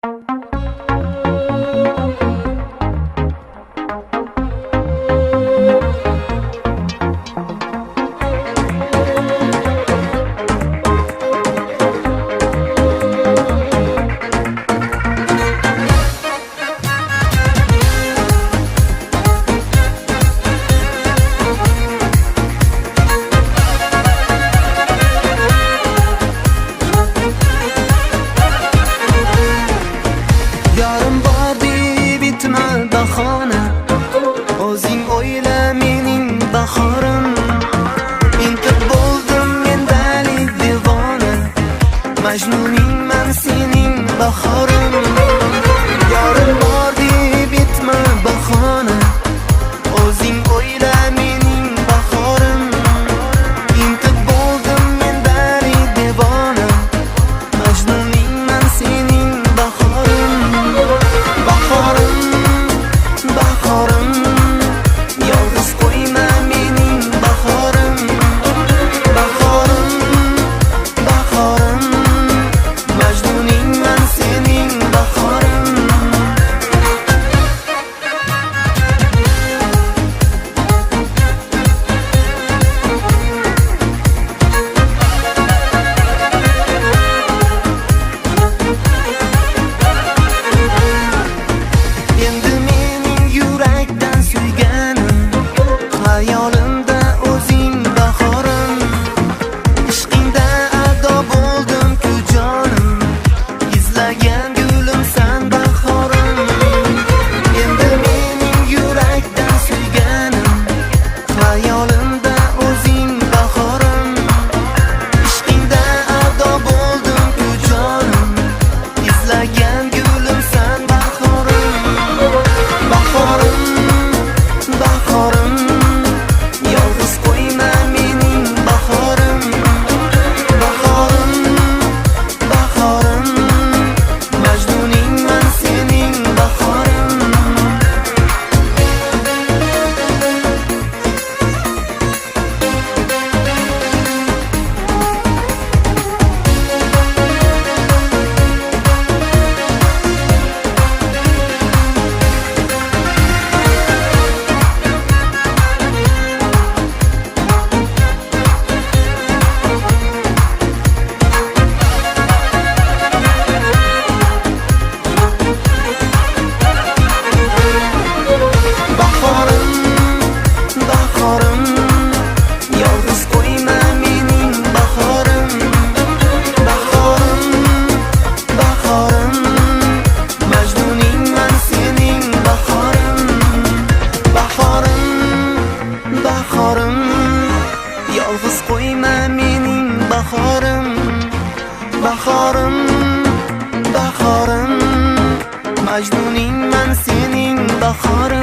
Yarim bor deb bitma bahona, o'zing o'yla mening bahorim. Intib bo'ldim mendalik devona, Majnuningman sening bahorim. Yarim bor deb bitma bahona, o'zing o'yla mening bahorim. Intib bo'ldim mendalik devona, Majnuningman sening bahorim. Bahorim, bahorim, yolg'iz qo'yma mening bahorim. Bahorim, bahorim, Majnuningman sening bahorim. Endi mening yurakdan suyganim, xayolimda o'zing bahorim. Ishqingda ado bo'ldim-ku jonim, izlagan gulimsan bahorim. Endi mening yurakdan suyganim, xayolimda o'zing bahorim. Ishqingda ado bo'ldim-ku jonim, izlagan gulimsan bahorim. Bahorim, bahorim, yolg'iz qo'yma mening bahorim. Bahorim, bahorim, Majnuningman sening bahorim. Bahorim, bahorim, yolg'iz qo'yma mening bahorim. Bahorim, bahorim, Majnuningman sening bahorim. Bahorim, bahorim, yolg'iz qo'yma mening bahorim. Bahorim, bahorim, Majnuningman sening bahorim.